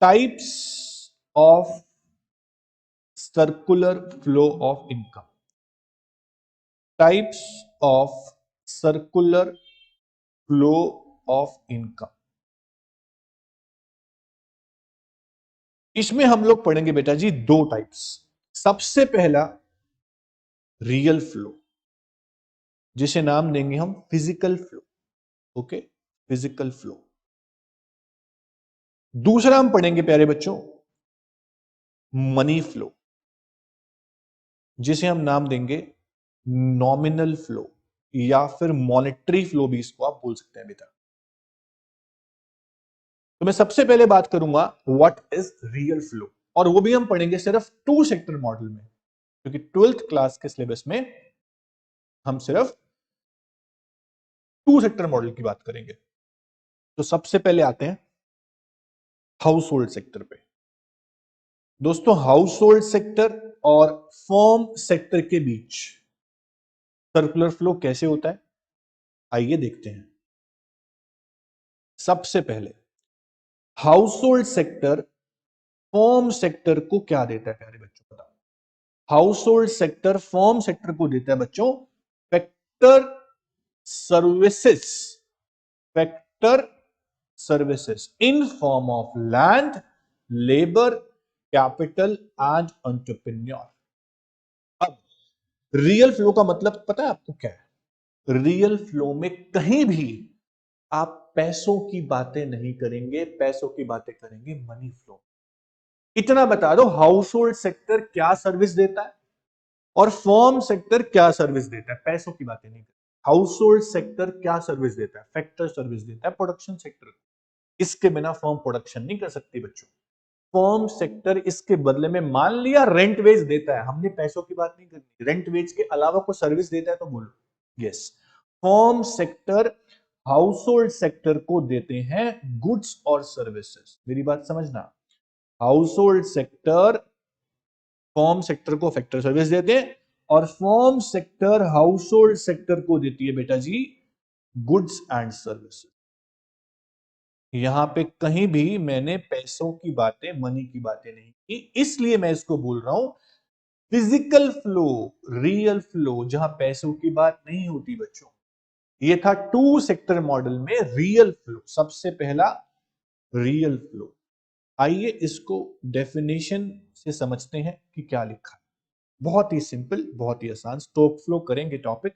Types of circular flow of income, types of circular flow of income. इसमें हम लोग पढ़ेंगे बेटा जी दो टाइप्स। सबसे पहला रियल फ्लो, जिसे नाम देंगे हम physical flow. Okay, physical flow. दूसरा हम पढ़ेंगे प्यारे बच्चों मनी फ्लो, जिसे हम नाम देंगे नॉमिनल फ्लो या फिर मॉनेटरी फ्लो भी इसको आप बोल सकते हैं बेटा। तो मैं सबसे पहले बात करूंगा व्हाट इज रियल फ्लो, और वो भी हम पढ़ेंगे सिर्फ टू सेक्टर मॉडल में, क्योंकि 12th क्लास के सिलेबस में हम सिर्फ टू सेक्टर मॉडल की बात करेंगे। तो सबसे पहले आते हैं हाउस होल्ड सेक्टर पे। दोस्तों हाउस होल्ड सेक्टर और फर्म सेक्टर के बीच सर्कुलर फ्लो कैसे होता है, आइए देखते हैं। सबसे पहले house hold sector firm sector को क्या देता है प्यारे बच्चों, बताओ। House hold sector firm sector को देता है बच्चों factor services, factor services in form of land, labour, capital and entrepreneur. अब रियल फ्लो का मतलब पता है आपको क्या है? रियल फ्लो में कहीं भी आप पैसों की बातें नहीं करेंगे, पैसों की बातें करेंगे मनी फ्लो। इतना बता दो हाउस होल्ड सेक्टर क्या सर्विस देता है और फर्म सेक्टर क्या सर्विस देता है, पैसों की बातें नहीं करते। हाउस होल्ड सेक्टर क्या सर्विस देता है? फैक्टर सर्विस देता है प्रोडक्शन सेक्टर। इसके बिना फर्म प्रोडक्शन नहीं कर सकती बच्चों। फर्म सेक्टर इसके बदले में मान लिया रेंट वेज देता है, हमने पैसों की बात नहीं करनी, रेंट वेज के अलावा कोई सर्विस देता है तो बोलो yes. Firm sector house hold sector को देते हैं गुड्स और सर्विसेज। मेरी बात समझना, house hold sector firm sector को फैक्टर सर्विस देते हैं और firm sector house hold sector को देती है बेटा जी गुड्स एंड सर्विसेज। यहां पे कहीं भी मैंने पैसों की बातें मनी की बातें नहीं की, इसलिए मैं इसको बोल रहा हूं फिजिकल फ्लो, रियल फ्लो, जहां पैसों की बात नहीं होती बच्चों। ये था टू सेक्टर मॉडल में रियल फ्लो, सबसे पहला रियल फ्लो। आइए इसको डेफिनेशन से समझते हैं कि क्या लिखा है। बहुत ही सिंपल, बहुत ही आसान, स्टोक फ्लो करेंगे टॉपिक।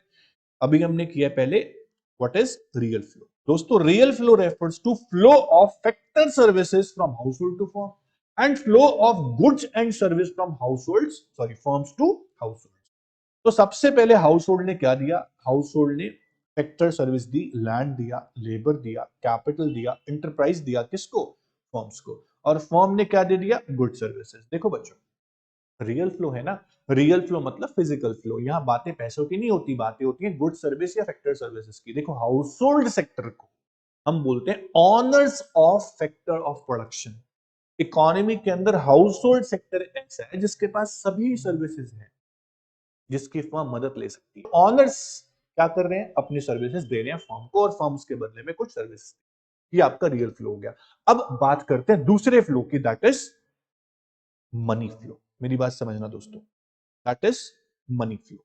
अभी हमने किया पहले व्हाट इज रियल फ्लो। दोस्तों real flow refers to flow of factor services from household to firm and flow of goods and service from households sorry firms to household. तो सबसे पहले household ने क्या दिया? हाउसहोल्ड ने फैक्टर सर्विस दी, land दिया, लेबर दिया, कैपिटल दिया, इंटरप्राइज दिया, किसको? फर्म्स को। और फर्म ने क्या दे दिया? Good services. देखो बच्चों रियल फ्लो है ना, रियल फ्लो मतलब फिजिकल फ्लो। यहां बातें पैसों की नहीं होती, बातें होती हैं गुड सर्विस या फैक्टर सर्विसेज की। देखो हाउस होल्ड सेक्टर को हम बोलते हैं honours of factor of production. Economy के अंदर हाउस होल्ड सेक्टर ऐसा है जिसके पास सभी सर्विसेज हैं, जिसकी फर्म मदद ले सकती है। ऑनर्स क्या कर रहे हैं? अपनी सर्विसेज दे रहे हैं फर्म को और फर्म्स के बदले में कुछ सर्विस। ये आपका रियल फ्लो हो गया। अब बात करते हैं दूसरे फ्लो की, दैट इज मनी फ्लो। मेरी बात समझना दोस्तों, that is money flow.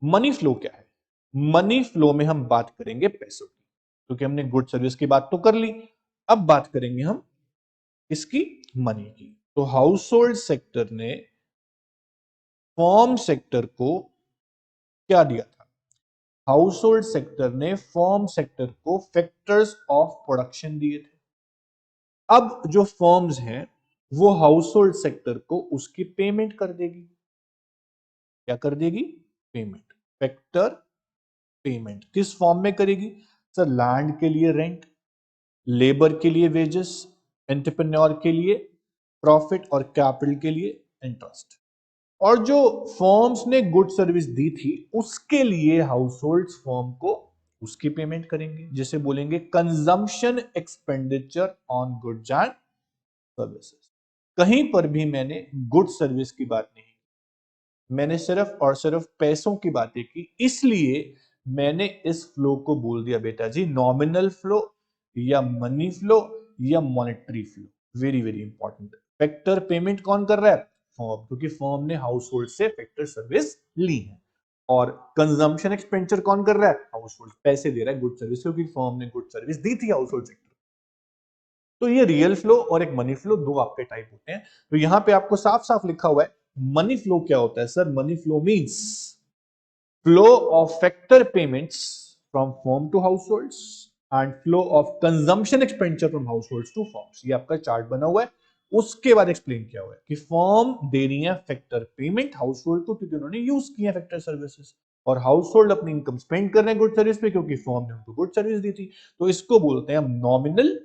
Money flow क्या है? मनी फ्लो में हम बात करेंगे पैसों की, क्योंकि हमने गुड सर्विस की बात तो कर ली। अब बात करेंगे हम इसकी, मनी की। तो हाउस होल्ड सेक्टर ने फर्म सेक्टर को क्या दिया था? हाउस होल्ड सेक्टर ने फर्म सेक्टर को फैक्टर्स ऑफ प्रोडक्शन दिए थे। अब जो फर्म्स हैं वो हाउस होल्ड सेक्टर को उसकी पेमेंट कर देगी। क्या कर देगी? पेमेंट। फैक्टर पेमेंट किस फॉर्म में करेगी? सर लैंड के लिए रेंट, लेबर के लिए वेजेस, एंटरप्रेन्योर के लिए प्रॉफिट और कैपिटल के लिए इंटरेस्ट। और जो फर्म्स ने गुड सर्विस दी थी उसके लिए हाउस होल्ड फर्म को उसकी पेमेंट करेंगे, जिसे बोलेंगे consumption expenditure on goods and services. कहीं पर भी मैंने गुड सर्विस की बात नहीं, मैंने सिर्फ और सिर्फ पैसों की बातें की, इसलिए मैंने इस फ्लो को बोल दिया बेटा जी नॉमिनल फ्लो या मनी फ्लो या monetary flow. Very very important. Factor payment कौन कर रहा है? फर्म, क्योंकि फर्म ने हाउस होल्ड से फैक्टर सर्विस ली है। और कंजम्पशन एक्सपेंडिचर कौन कर रहा है? हाउस होल्ड पैसे दे रहा है गुड सर्विस, क्योंकि फर्म ने गुड सर्विस दी थी हाउस होल्ड सेक्टर। तो ये रियल फ्लो और एक मनी फ्लो दो आपके टाइप होते हैं। तो यहां पे आपको साफ साफ लिखा हुआ है मनी फ्लो क्या होता है sir? Money flow means flow of factor payments from firm to households and flow of consumption expenditure from households to firms. ये आपका चार्ट बना हुआ है। उसके बाद एक्सप्लेन किया हुआ है कि फर्म दे रही है फैक्टर पेमेंट हाउस होल्ड को, क्योंकि उन्होंने यूज किया फैक्टर सर्विसेज, और हाउस होल्ड अपनी इनकम स्पेंड कर रहे हैं गुड सर्विस पे, क्योंकि फर्म ने उनको गुड सर्विस दी थी। तो इसको बोलते हैं नॉमिनल